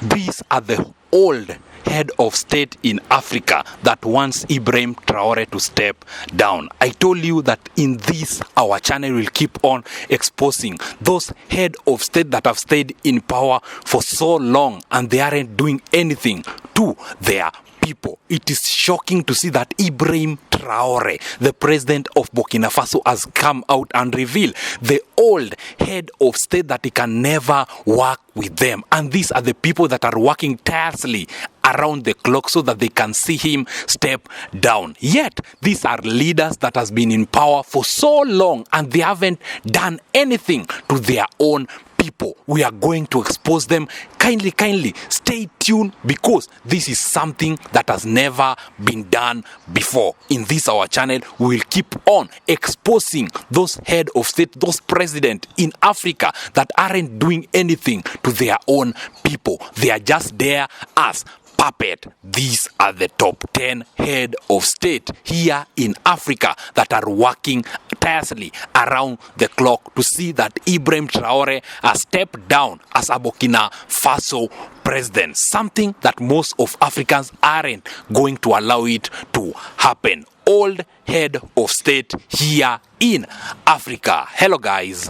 These are the old head of state in Africa that wants Ibrahim Traore to step down. I told you that in this, our channel will keep on exposing those head of state that have stayed in power for so long and they aren't doing anything to their people. It is shocking to see that Ibrahim Traore, the president of Burkina Faso, has come out and revealed the old head of state that he can never work with them. And these are the people that are working tirelessly around the clock so that they can see him step down. Yet, these are leaders that has been in power for so long and they haven't done anything to their own people. We are going to expose them. Kindly stay tuned, because this is something that has never been done before. In this our channel, we will keep on exposing those head of state, those presidents in Africa that aren't doing anything to their own people. They are just there as puppet. These are the top 10 head of state here in Africa that are working tirelessly around the clock to see that Ibrahim Traore has stepped down as a Burkina Faso president. Something that most of Africans aren't going to allow it to happen. Old head of state here in Africa. Hello guys.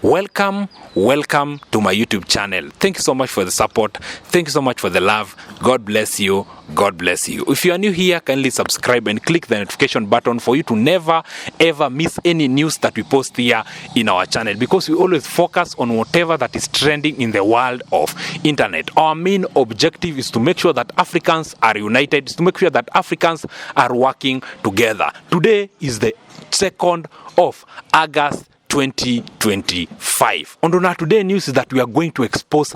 Welcome to my YouTube channel. Thank you so much for the support. Thank you so much for the love. God bless you. God bless you. If you are new here, kindly subscribe and click the notification button for you to never ever miss any news that we post here in our channel, because we always focus on whatever that is trending in the world of internet. Our main objective is to make sure that Africans are united, is to make sure that Africans are working together. Today is the 2nd of August 2025. On our today news is that we are going to expose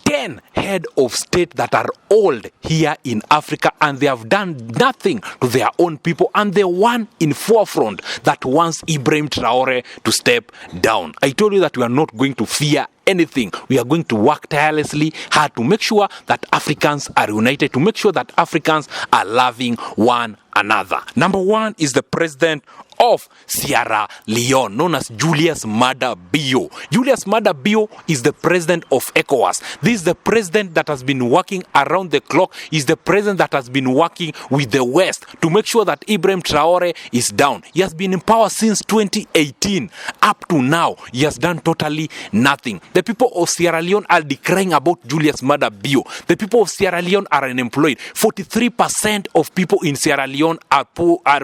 10 head of state that are old here in Africa and they have done nothing to their own people, and the one in forefront that wants Ibrahim Traore to step down. I told you that we are not going to fear anything. We are going to work tirelessly hard to make sure that Africans are united, to make sure that Africans are loving one another. Number 1 is the president of Sierra Leone, known as Julius Maada Bio. Julius Maada Bio is the president of ECOWAS. This is the president that has been working around the clock. Is the president that has been working with the West to make sure that Ibrahim Traore is down. He has been in power since 2018. Up to now, he has done totally nothing. The people of Sierra Leone are decrying about Julius Maada Bio. The people of Sierra Leone are unemployed. 43% of people in Sierra Leone are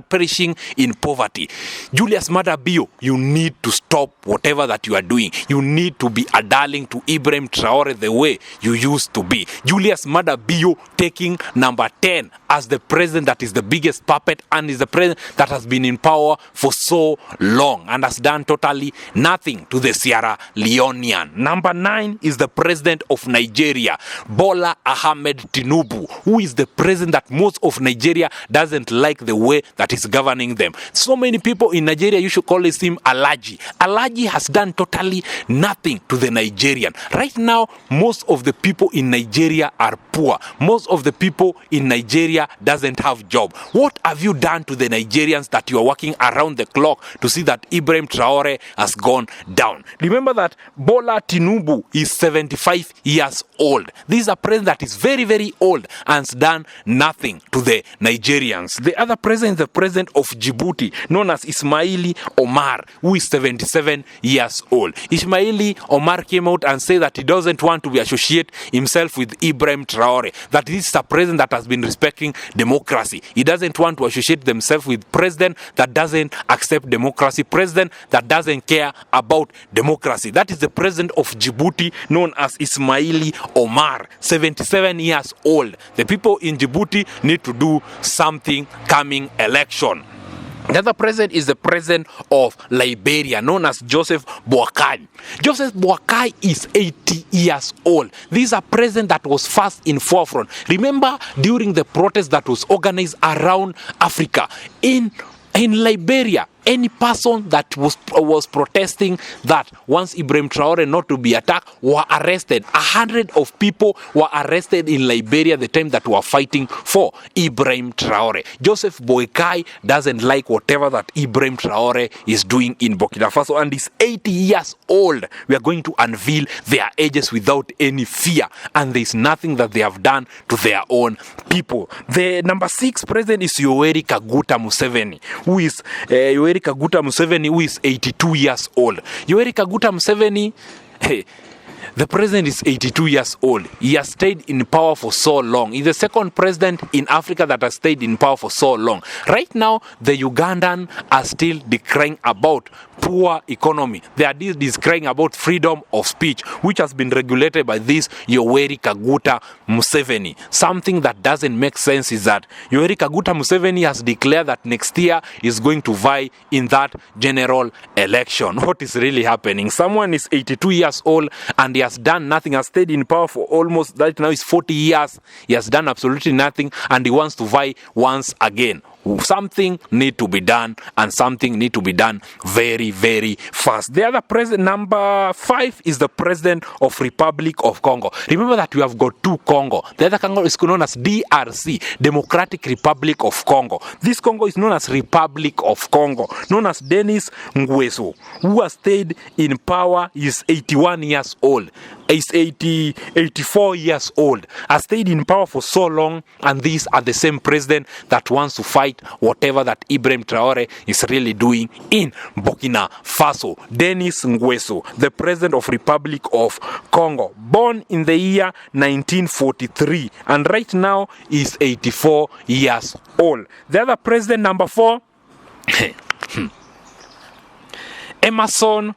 perishing in poverty. Julius Maada Bio, you need to stop whatever that you are doing. You need to be a darling to Ibrahim Traore the way you used to be. Julius Maada Bio taking number 10 as the president that is the biggest puppet and is the president that has been in power for so long and has done totally nothing to the Sierra Leonean. Number 9 is the president of Nigeria, Bola Ahmed Tinubu, who is the president that most of Nigeria doesn't like the way that is governing them. So many people in Nigeria, you should call him Alaji. Alaji has done totally nothing to the Nigerian. Right now, most of the people in Nigeria are poor. Most of the people in Nigeria doesn't have job. What have you done to the Nigerians that you are working around the clock to see that Ibrahim Traore has gone down? Remember that Bola Tinubu is 75 years old. This is a president that is very, very old and has done nothing to the Nigerians. The other president is the president of Djibouti, known as Ismaili Omar, who is 77 years old. Ismaili Omar came out and said that he doesn't want to be associate himself with Ibrahim Traore, that this is a president that has been respecting democracy. He doesn't want to associate himself with president that doesn't accept democracy, president that doesn't care about democracy. That is the president of Djibouti, known as Ismaili Omar, 77 years old. The people in Djibouti need to do something coming election. The other president is the president of Liberia, known as Joseph Boakai. Joseph Boakai is 80 years old. This is a president that was first in forefront. Remember during the protest that was organized around Africa in Liberia, any person that was protesting that wants Ibrahim Traore not to be attacked were arrested. 100 of people were arrested in Liberia the time that were fighting for Ibrahim Traore. Joseph Boakai doesn't like whatever that Ibrahim Traore is doing in Burkina Faso, and is 80 years old. We are going to unveil their ages without any fear, and there is nothing that they have done to their own people. The number 6 president is Yoweri Kaguta Museveni, who is 82 years old. Yoweri Kaguta Museveni, the president is 82 years old. He has stayed in power for so long. He's the second president in Africa that has stayed in power for so long. Right now, the Ugandan are still decrying about poor economy. They are decrying about freedom of speech, which has been regulated by this Yoweri Kaguta Museveni. Something that doesn't make sense is that Yoweri Kaguta Museveni has declared that next year is going to vie in that general election. What is really happening? Someone is 82 years old and he has done nothing, has stayed in power for almost, right now is 40 years. He has done absolutely nothing and he wants to vie once again. Something need to be done, and something need to be done very, very fast. The other president, number 5, is the president of Republic of Congo. Remember that we have got 2 Congo. The other Congo is known as DRC, Democratic Republic of Congo. This Congo is known as Republic of Congo, known as Denis Nguesso, who has stayed in power. He is 81 years old. He's 84 years old. Has stayed in power for so long, and these are the same president that wants to fight whatever that Ibrahim Traore is really doing in Burkina Faso. Denis Nguesso, the president of Republic of Congo, born in the year 1943, and right now is 84 years old. The other president, number 4, Emerson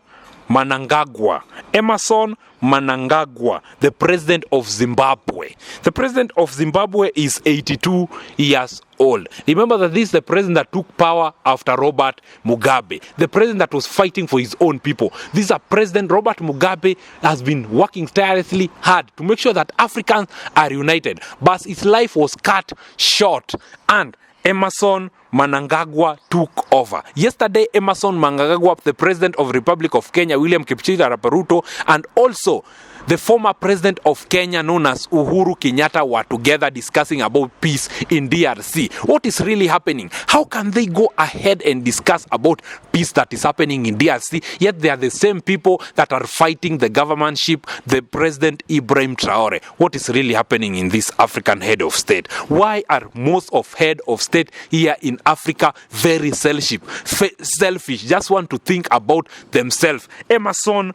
Mnangagwa. Emerson Mnangagwa, the president of Zimbabwe. The president of Zimbabwe is 82 years old. Remember that this is the president that took power after Robert Mugabe, the president that was fighting for his own people. This is a president, Robert Mugabe, has been working tirelessly hard to make sure that Africans are united, but his life was cut short, and Emerson Mnangagwa took over. Yesterday, Emerson Mnangagwa, the president of Republic of Kenya, William Kipchirchir Arap Ruto, and also the former president of Kenya, known as Uhuru Kenyatta, were together discussing about peace in DRC. What is really happening? How can they go ahead and discuss about peace that is happening in DRC, yet they are the same people that are fighting the governmentship, the president Ibrahim Traore? What is really happening in this African head of state? Why are most of head of state here in Africa very selfish, just want to think about themselves? Emerson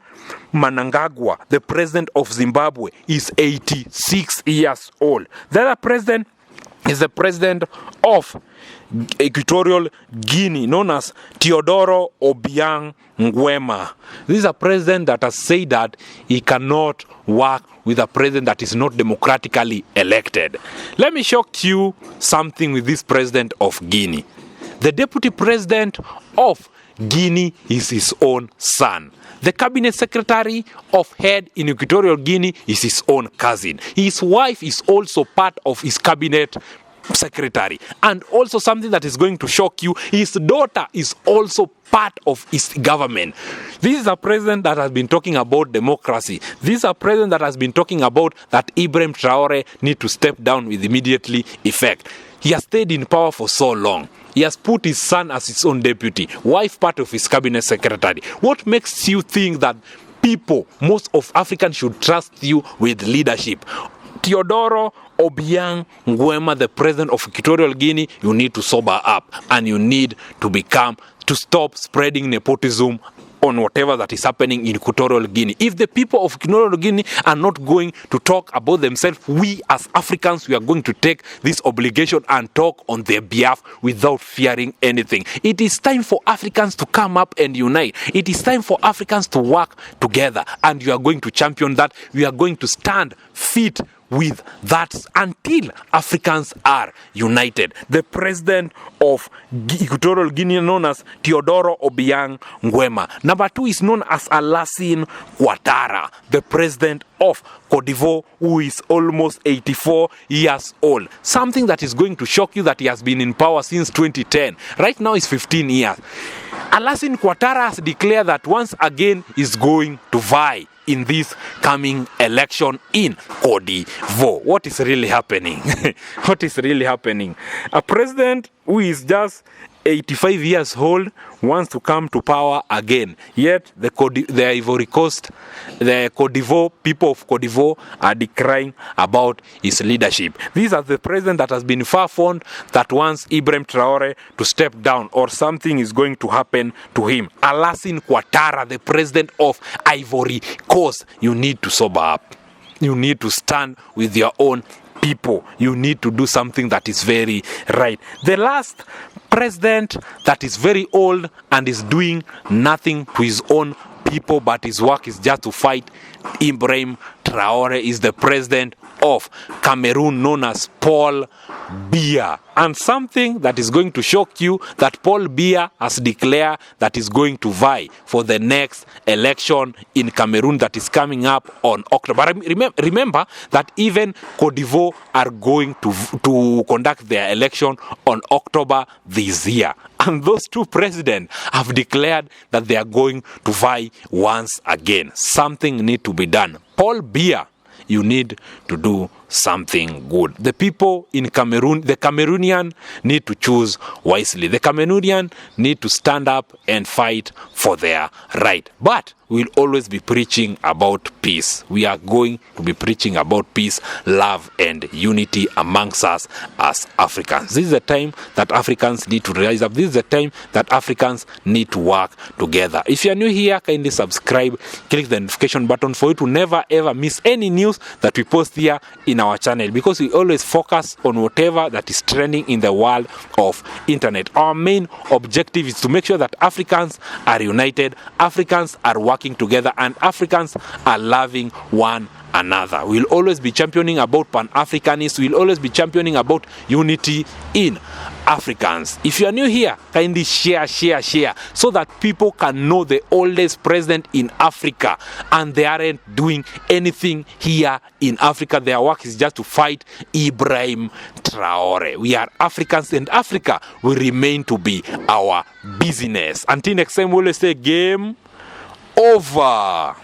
Mnangagwa, the president of Zimbabwe, is 86 years old. The other president is the president of Equatorial Guinea, known as Teodoro Obiang Nguema. This is a president that has said that he cannot work with a president that is not democratically elected. Let me shock you something with this president of Guinea. The deputy president of Guinea is his own son. The cabinet secretary of head in Equatorial Guinea is his own cousin. His wife is also part of his cabinet secretary. And also something that is going to shock you, his daughter is also part of his government. This is a president that has been talking about democracy. This is a president that has been talking about that Ibrahim Traore need to step down with immediately effect. He has stayed in power for so long. He has put his son as his own deputy, wife part of his cabinet secretary. What makes you think that people, most of Africans, should trust you with leadership? Teodoro Obiang Nguema, the president of Equatorial Guinea, you need to sober up and you need to stop spreading nepotism on whatever that is happening in Equatorial Guinea. If the people of Equatorial Guinea are not going to talk about themselves, we as Africans, we are going to take this obligation and talk on their behalf without fearing anything. It is time for Africans to come up and unite. It is time for Africans to work together, and we are going to champion that. We are going to stand feet with that until Africans are united. The president of Equatorial Guinea, known as Teodoro Obiang Nguema. Number 2 is known as Alassane Ouattara, the president of Cote d'Ivoire, who is almost 84 years old. Something that is going to shock you, that he has been in power since 2010. Right now is 15 years. Alassane Ouattara has declared that once again is going to vie in this coming election in Cote d'Ivoire. What is really happening? What is really happening? A president who is just 85 years old wants to come to power again. Yet the Ivory Coast, the Cote d'Ivoire, people of Cote d'Ivoire are decrying about his leadership. These are the president that has been far-fond that wants Ibrahim Traore to step down or something is going to happen to him. Alassane Ouattara, the president of Ivory Coast, you need to sober up. You need to stand with your own people. You need to do something that is very right. The last president that is very old and is doing nothing to his own people, but his work is just to fight Ibrahim Traore, is the president of Cameroon, known as Paul Biya. And something that is going to shock you, that Paul Biya has declared that is going to vie for the next election in Cameroon that is coming up on October. Remember that even Cote d'Ivoire are going to conduct their election on October this year. And those two presidents have declared that they are going to vie once again. Something needs to be done. Paul Biya, you need to do something good. The people in Cameroon, the Cameroonian need to choose wisely. The Cameroonian need to stand up and fight for their right. But we'll always be preaching about peace. We are going to be preaching about peace, love, and unity amongst us as Africans. This is the time that Africans need to rise up. This is the time that Africans need to work together. If you are new here, kindly subscribe, click the notification button for you to never ever miss any news that we post here in our channel, because we always focus on whatever that is trending in the world of internet. Our main objective is to make sure that Africans are united, Africans are working together, and Africans are loving one another. We'll always be championing about Pan-Africanism. We'll always be championing about unity in Africans. If you are new here, kindly share so that people can know the oldest president in Africa, and they aren't doing anything here in Africa. Their work is just to fight Ibrahim Traore. We are Africans, and Africa will remain to be our business. Until next time, we'll say game over.